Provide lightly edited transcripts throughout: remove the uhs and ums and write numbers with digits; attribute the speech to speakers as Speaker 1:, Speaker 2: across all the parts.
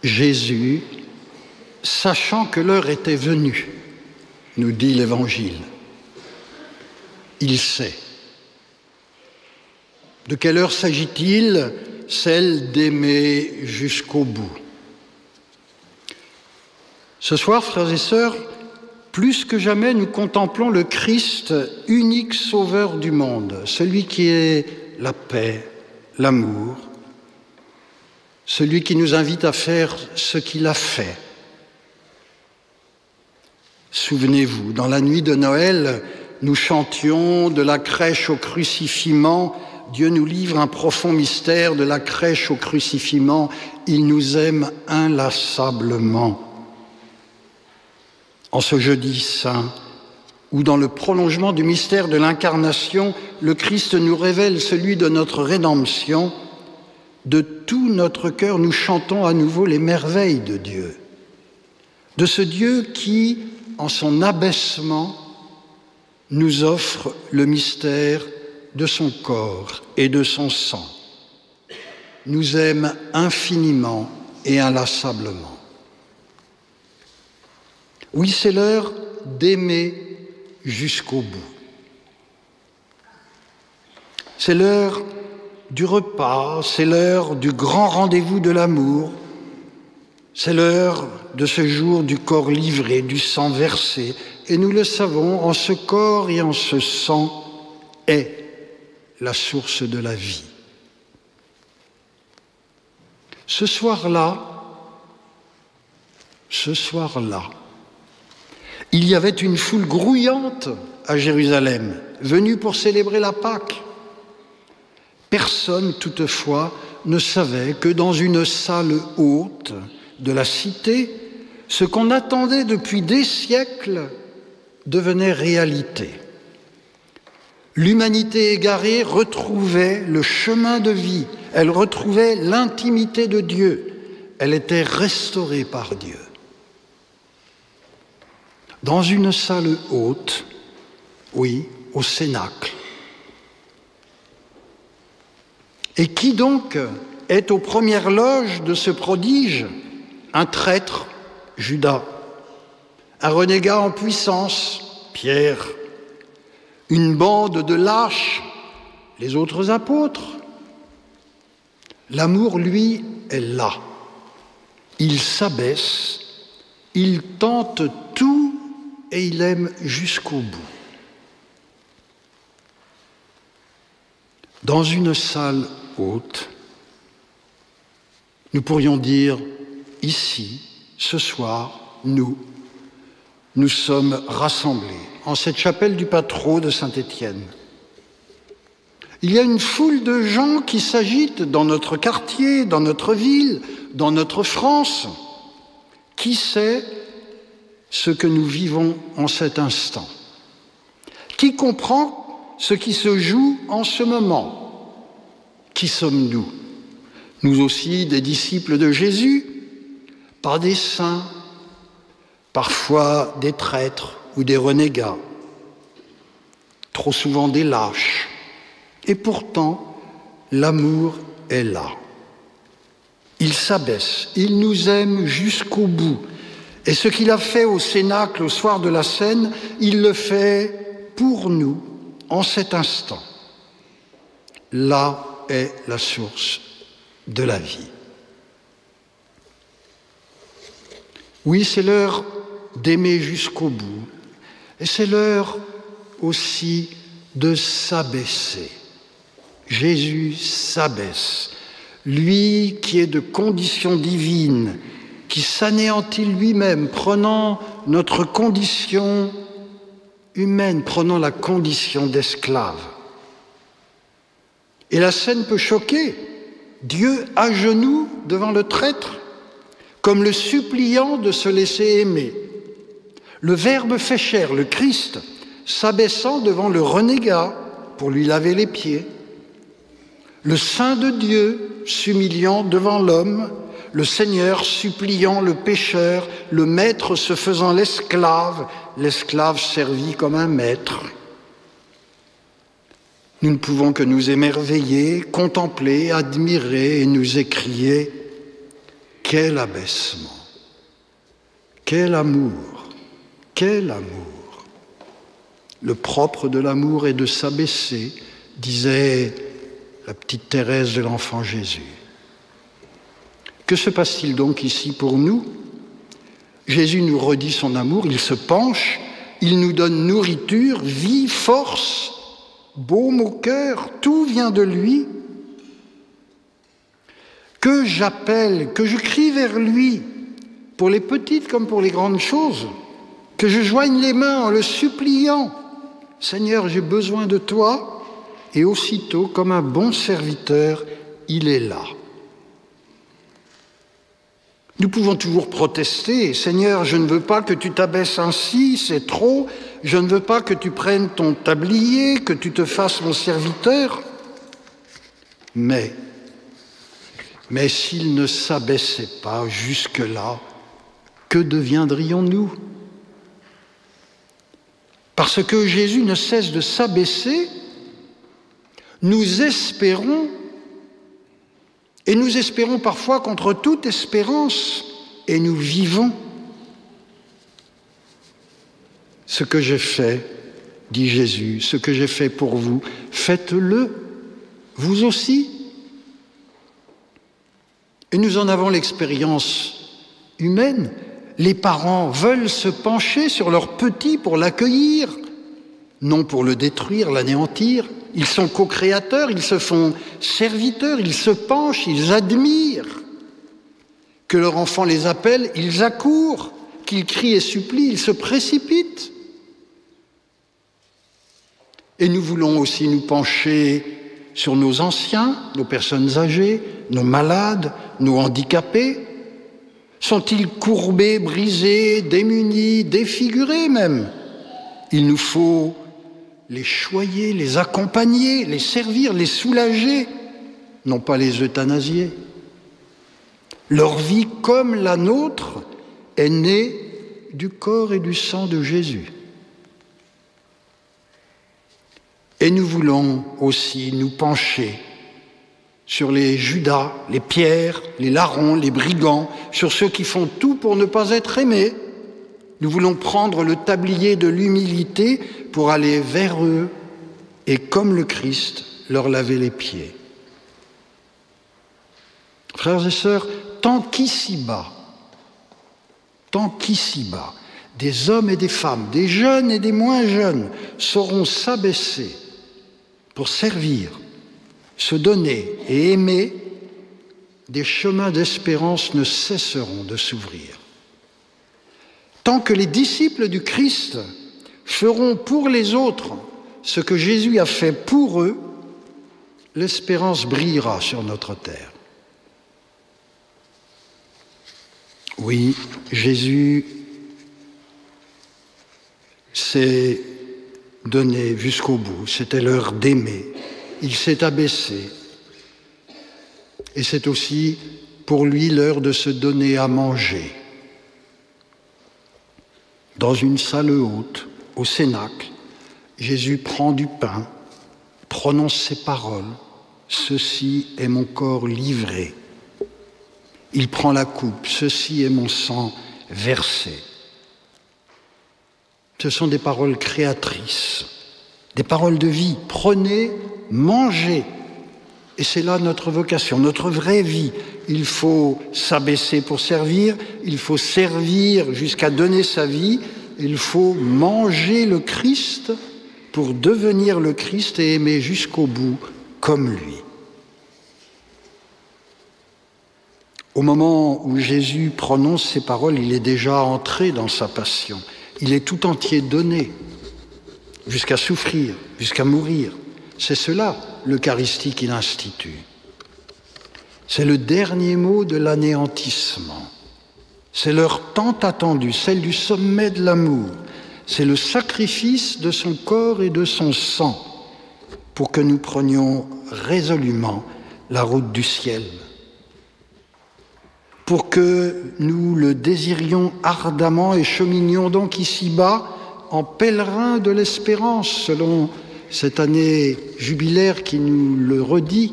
Speaker 1: Jésus, sachant que l'heure était venue, nous dit l'Évangile. Il sait. De quelle heure s'agit-il? Celle d'aimer jusqu'au bout. Ce soir, frères et sœurs, plus que jamais, nous contemplons le Christ, unique sauveur du monde, celui qui est la paix, l'amour, celui qui nous invite à faire ce qu'il a fait. Souvenez-vous, dans la nuit de Noël, nous chantions de la crèche au crucifiement. Dieu nous livre un profond mystère de la crèche au crucifiement. Il nous aime inlassablement. En ce jeudi saint, où dans le prolongement du mystère de l'incarnation, le Christ nous révèle celui de notre rédemption, de tout notre cœur, nous chantons à nouveau les merveilles de Dieu. De ce Dieu qui, en son abaissement, nous offre le mystère de son corps et de son sang, nous aime infiniment et inlassablement. Oui, c'est l'heure d'aimer jusqu'au bout. C'est l'heure du repas, c'est l'heure du grand rendez-vous de l'amour, c'est l'heure de ce jour du corps livré, du sang versé. Et nous le savons, en ce corps et en ce sang est la source de la vie. Ce soir-là, il y avait une foule grouillante à Jérusalem, venue pour célébrer la Pâque. Personne, toutefois, ne savait que dans une salle haute de la cité, ce qu'on attendait depuis des siècles devenait réalité. L'humanité égarée retrouvait le chemin de vie, elle retrouvait l'intimité de Dieu, elle était restaurée par Dieu. Dans une salle haute, oui, au Cénacle. Et qui donc est aux premières loges de ce prodige? Un traître, Judas, un renégat en puissance, Pierre, une bande de lâches, les autres apôtres. L'amour, lui, est là. Il s'abaisse, il tente tout et il aime jusqu'au bout. Dans une salle haute, nous pourrions dire, ici, ce soir, nous sommes rassemblés en cette chapelle du Patro de Saint-Étienne. Il y a une foule de gens qui s'agitent dans notre quartier, dans notre ville, dans notre France. Qui sait ce que nous vivons en cet instant? Qui comprend ce qui se joue en ce moment? Qui sommes-nous? Nous aussi des disciples de Jésus, pas des saints, parfois des traîtres ou des renégats, trop souvent des lâches. Et pourtant, l'amour est là. Il s'abaisse, il nous aime jusqu'au bout. Et ce qu'il a fait au Cénacle au soir de la Cène, il le fait pour nous en cet instant. Là est la source de la vie. Oui, c'est l'heure d'aimer jusqu'au bout. Et c'est l'heure aussi de s'abaisser. Jésus s'abaisse. Lui qui est de condition divine, qui s'anéantit lui-même, prenant notre condition humaine, prenant la condition d'esclave. Et la scène peut choquer. Dieu à genoux devant le traître, comme le suppliant de se laisser aimer. Le Verbe fait chair, le Christ, s'abaissant devant le renégat pour lui laver les pieds. Le Saint de Dieu s'humiliant devant l'homme, le Seigneur suppliant le pécheur, le Maître se faisant l'esclave servi comme un maître. Nous ne pouvons que nous émerveiller, contempler, admirer et nous écrier quel abaissement, quel amour, quel amour. Le propre de l'amour est de s'abaisser, disait la petite Thérèse de l'Enfant Jésus. Que se passe-t-il donc ici pour nous ? Jésus nous redit son amour, il se penche, il nous donne nourriture, vie, force, baume au cœur, tout vient de lui. Que j'appelle, que je crie vers lui, pour les petites comme pour les grandes choses, que je joigne les mains en le suppliant. Seigneur, j'ai besoin de toi, et aussitôt, comme un bon serviteur, il est là. Nous pouvons toujours protester, Seigneur, je ne veux pas que tu t'abaisses ainsi, c'est trop, je ne veux pas que tu prennes ton tablier, que tu te fasses mon serviteur. Mais s'il ne s'abaissait pas jusque-là, que deviendrions-nous ? Parce que Jésus ne cesse de s'abaisser, nous espérons, et nous espérons parfois contre toute espérance, et nous vivons. Ce que j'ai fait, dit Jésus, ce que j'ai fait pour vous, faites-le, vous aussi. Et nous en avons l'expérience humaine. Les parents veulent se pencher sur leur petit pour l'accueillir, non pour le détruire, l'anéantir. Ils sont co-créateurs, ils se font serviteurs, ils se penchent, ils admirent. Que leur enfant les appelle, ils accourent. Qu'ils crient et supplient, ils se précipitent. Et nous voulons aussi nous pencher sur nos anciens, nos personnes âgées, nos malades, nos handicapés. Sont-ils courbés, brisés, démunis, défigurés même ? Il nous faut les choyer, les accompagner, les servir, les soulager, non pas les euthanasier. Leur vie, comme la nôtre, est née du corps et du sang de Jésus. Et nous voulons aussi nous pencher sur les Judas, les Pierres, les larrons, les brigands, sur ceux qui font tout pour ne pas être aimés. Nous voulons prendre le tablier de l'humilité pour aller vers eux et, comme le Christ, leur laver les pieds. Frères et sœurs, tant qu'ici-bas, des hommes et des femmes, des jeunes et des moins jeunes, sauront s'abaisser pour servir, se donner et aimer, des chemins d'espérance ne cesseront de s'ouvrir. Tant que les disciples du Christ feront pour les autres ce que Jésus a fait pour eux, l'espérance brillera sur notre terre. Oui, Jésus s'est donné jusqu'au bout, c'était l'heure d'aimer. Il s'est abaissé. Et c'est aussi pour lui l'heure de se donner à manger. Dans une salle haute, au Cénacle, Jésus prend du pain, prononce ces paroles. « Ceci est mon corps livré ». Il prend la coupe. « Ceci est mon sang versé ». Ce sont des paroles créatrices, des paroles de vie. Prenez, mangez. Et c'est là notre vocation, notre vraie vie. Il faut s'abaisser pour servir, il faut servir jusqu'à donner sa vie, il faut manger le Christ pour devenir le Christ et aimer jusqu'au bout comme lui. Au moment où Jésus prononce ces paroles, il est déjà entré dans sa passion. Il est tout entier donné, jusqu'à souffrir, jusqu'à mourir. C'est cela, l'Eucharistie qu'il institue. C'est le dernier mot de l'anéantissement. C'est l'heure tant attendue, celle du sommet de l'amour. C'est le sacrifice de son corps et de son sang pour que nous prenions résolument la route du ciel. Pour que nous le désirions ardemment et cheminions donc ici-bas en pèlerins de l'espérance, selon cette année jubilaire qui nous le redit.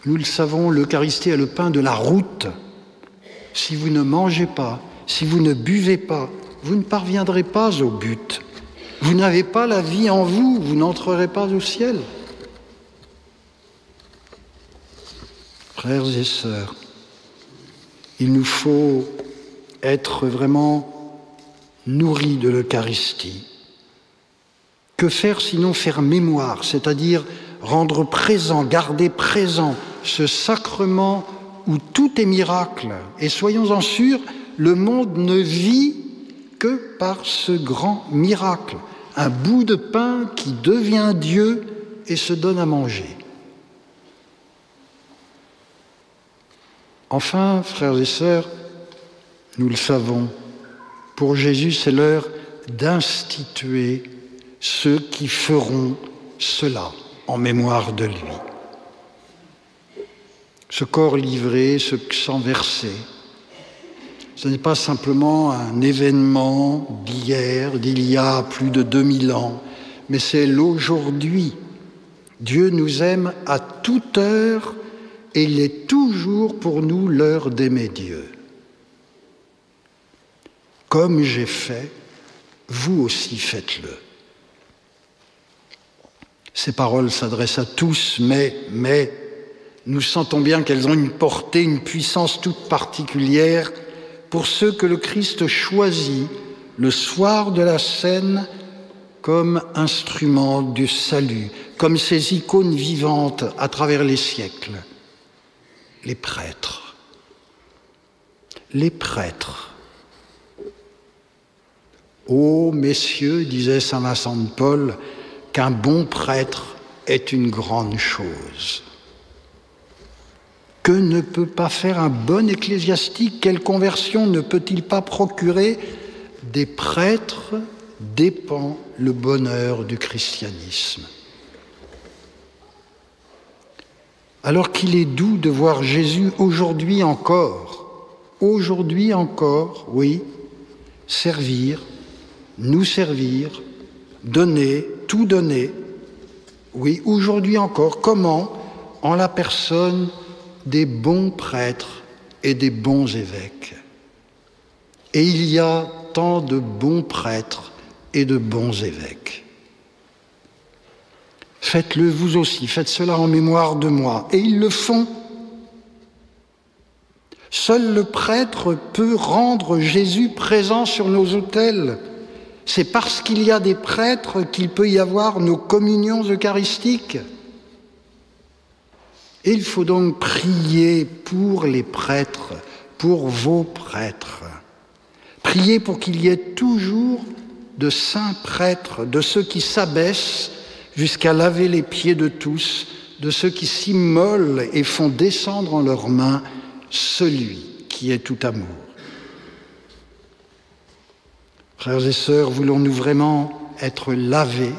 Speaker 1: Nous le savons, l'Eucharistie est le pain de la route. Si vous ne mangez pas, si vous ne buvez pas, vous ne parviendrez pas au but. Vous n'avez pas la vie en vous, vous n'entrerez pas au ciel. Frères et sœurs, il nous faut être vraiment nourris de l'Eucharistie. Que faire sinon faire mémoire, c'est-à-dire rendre présent, garder présent ce sacrement où tout est miracle. Et soyons-en sûrs, le monde ne vit que par ce grand miracle. Un bout de pain qui devient Dieu et se donne à manger. Enfin, frères et sœurs, nous le savons, pour Jésus, c'est l'heure d'instituer ceux qui feront cela en mémoire de lui. Ce corps livré, ce sang versé, ce n'est pas simplement un événement d'hier, d'il y a plus de 2000 ans, mais c'est l'aujourd'hui. Dieu nous aime à toute heure et il est toujours pour nous l'heure d'aimer Dieu. Comme j'ai fait, vous aussi faites-le. Ces paroles s'adressent à tous, mais nous sentons bien qu'elles ont une portée, une puissance toute particulière pour ceux que le Christ choisit le soir de la scène comme instrument du salut, comme ces icônes vivantes à travers les siècles. Les prêtres. Les prêtres. Ô messieurs, disait saint Vincent de Paul, qu'un bon prêtre est une grande chose. Que ne peut pas faire un bon ecclésiastique? Quelle conversion ne peut-il pas procurer? Des prêtres dépend le bonheur du christianisme. Alors qu'il est doux de voir Jésus aujourd'hui encore, oui, servir, nous servir, donner, tout donner, oui, aujourd'hui encore, comment? En la personne des bons prêtres et des bons évêques. Et il y a tant de bons prêtres et de bons évêques. Faites-le vous aussi, faites cela en mémoire de moi. Et ils le font. Seul le prêtre peut rendre Jésus présent sur nos autels. C'est parce qu'il y a des prêtres qu'il peut y avoir nos communions eucharistiques. Et il faut donc prier pour les prêtres, pour vos prêtres. Priez pour qu'il y ait toujours de saints prêtres, de ceux qui s'abaissent jusqu'à laver les pieds de tous, de ceux qui s'immolent et font descendre en leurs mains celui qui est tout amour. Frères et sœurs, voulons-nous vraiment être lavés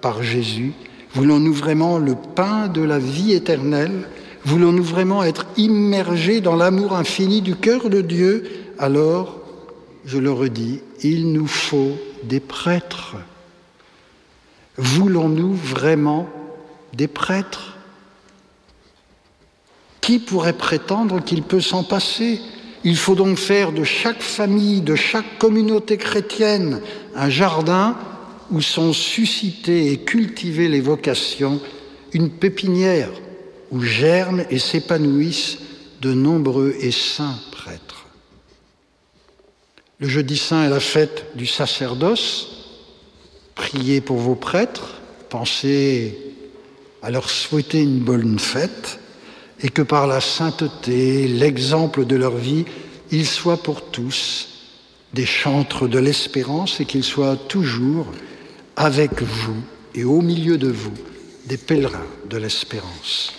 Speaker 1: par Jésus? Voulons-nous vraiment le pain de la vie éternelle? Voulons-nous vraiment être immergés dans l'amour infini du cœur de Dieu? Alors, je le redis, il nous faut des prêtres. Voulons-nous vraiment des prêtres? Qui pourrait prétendre qu'il peut s'en passer? Il faut donc faire de chaque famille, de chaque communauté chrétienne, un jardin où sont suscitées et cultivées les vocations, une pépinière où germent et s'épanouissent de nombreux et saints prêtres. Le jeudi saint est la fête du sacerdoce. Priez pour vos prêtres, pensez à leur souhaiter une bonne fête et que par la sainteté, l'exemple de leur vie, ils soient pour tous des chantres de l'espérance et qu'ils soient toujours avec vous et au milieu de vous des pèlerins de l'espérance.